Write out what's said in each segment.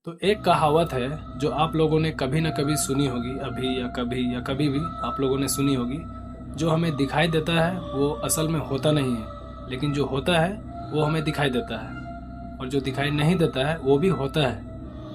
तो एक कहावत है जो आप लोगों ने कभी ना कभी सुनी होगी, अभी या कभी भी आप लोगों ने सुनी होगी। जो हमें दिखाई देता है वो असल में होता नहीं है, लेकिन जो होता है वो हमें दिखाई देता है। और जो दिखाई नहीं देता है वो भी होता है,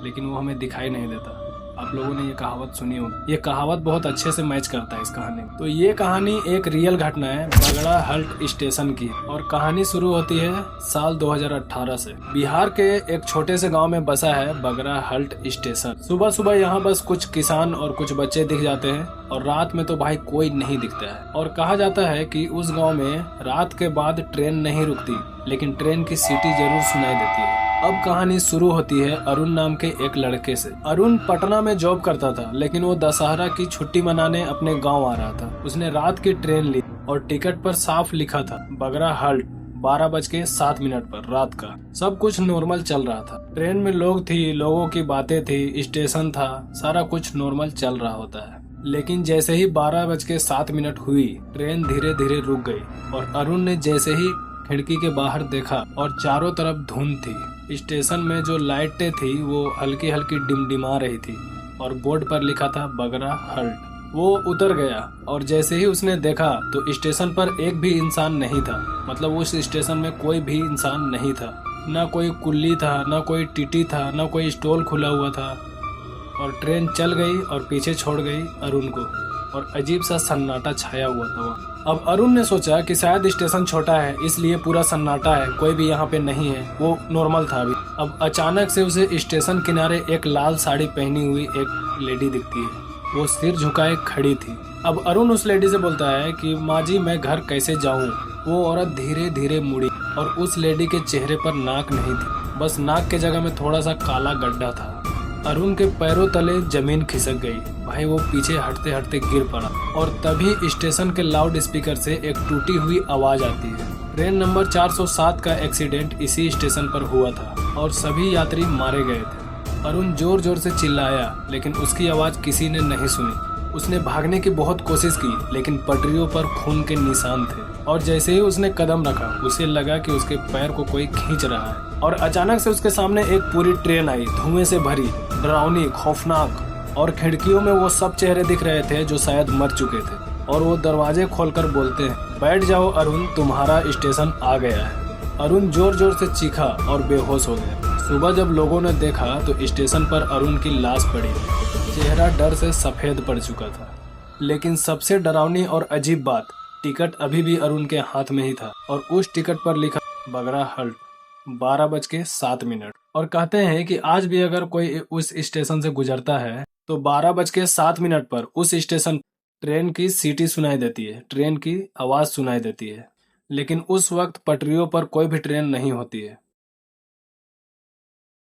लेकिन वो हमें दिखाई नहीं देता। आप लोगों ने ये कहावत सुनी होगी। ये कहावत बहुत अच्छे से मैच करता है इस कहानी में। तो ये कहानी एक रियल घटना है, बगड़ा हल्ट स्टेशन की। और कहानी शुरू होती है साल 2018 से। बिहार के एक छोटे से गांव में बसा है बगड़ा हल्ट स्टेशन। सुबह सुबह यहाँ बस कुछ किसान और कुछ बच्चे दिख जाते हैं, और रात में तो भाई कोई नहीं दिखता है। और कहा जाता है कि उस गांव में रात के बाद ट्रेन नहीं रुकती, लेकिन ट्रेन की सीटी जरूर सुनाई देती है। अब कहानी शुरू होती है अरुण नाम के एक लड़के से। अरुण पटना में जॉब करता था, लेकिन वो दशहरा की छुट्टी मनाने अपने गांव आ रहा था। उसने रात की ट्रेन ली और टिकट पर साफ लिखा था बगड़ा हल्ट 12:07 पर रात का। सब कुछ नॉर्मल चल रहा था। ट्रेन में लोग थी, लोगों की बातें थी, स्टेशन था, सारा कुछ नॉर्मल चल रहा होता है। लेकिन जैसे ही 12:07 हुई, ट्रेन धीरे धीरे रुक गई। और अरुण ने जैसे ही खिड़की के बाहर देखा और चारों तरफ धुंध थी। स्टेशन में जो लाइटें थी वो हल्की हल्की डिमडिमा रही थी, और बोर्ड पर लिखा था बगड़ा हल्ट। वो उतर गया, और जैसे ही उसने देखा तो स्टेशन पर एक भी इंसान नहीं था। मतलब उस स्टेशन में कोई भी इंसान नहीं था। ना कोई कुल्ली था, ना कोई टीटी था, ना कोई स्टॉल खुला हुआ था। और ट्रेन चल गई और पीछे छोड़ गई अरुण को, और अजीब सा सन्नाटा छाया हुआ था वहाँ। अब अरुण ने सोचा कि शायद स्टेशन छोटा है, इसलिए पूरा सन्नाटा है, कोई भी यहाँ पे नहीं है। वो नॉर्मल था अभी। अब अचानक से उसे स्टेशन किनारे एक लाल साड़ी पहनी हुई एक लेडी दिखती है। वो सिर झुकाए खड़ी थी। अब अरुण उस लेडी से बोलता है कि माँ जी, मैं घर कैसे जाऊँ। वो औरत धीरे धीरे मुड़ी, और उस लेडी के चेहरे पर नाक नहीं थी, बस नाक के जगह में थोड़ा सा काला गड्ढा था। अरुण के पैरों तले जमीन खिसक गई। भाई वो पीछे हटते हटते गिर पड़ा, और तभी स्टेशन के लाउड स्पीकर से एक टूटी हुई आवाज आती है। ट्रेन नंबर 407 का एक्सीडेंट इसी स्टेशन पर हुआ था, और सभी यात्री मारे गए थे। अरुण जोर जोर से चिल्लाया, लेकिन उसकी आवाज किसी ने नहीं सुनी। उसने भागने की बहुत कोशिश की, लेकिन पटरियों पर खून के निशान थे। और जैसे ही उसने कदम रखा, उसे लगा कि उसके पैर को कोई खींच रहा है। और अचानक से उसके सामने एक पूरी ट्रेन आई, धुएं से भरी, डरावनी, खौफनाक। और खिड़कियों में वो सब चेहरे दिख रहे थे जो शायद मर चुके थे। और वो दरवाजे खोलकर बोलते हैं, बैठ जाओ अरुण, तुम्हारा स्टेशन आ गया है। अरुण जोर जोर से चीखा और बेहोश हो गया। सुबह जब लोगों ने देखा तो स्टेशन पर अरुण की लाश पड़ी थी। चेहरा डर से सफेद पड़ चुका था। लेकिन सबसे डरावनी और अजीब बात, टिकट अभी भी अरुण के हाथ में ही था, और उस टिकट पर लिखा बगड़ा हल्ट 12:07। और कहते हैं कि आज भी अगर कोई उस स्टेशन से गुजरता है तो 12:07 पर उस स्टेशन ट्रेन की सीटी सुनाई देती है, ट्रेन की आवाज सुनाई देती है। लेकिन उस वक्त पटरियों पर कोई भी ट्रेन नहीं होती है।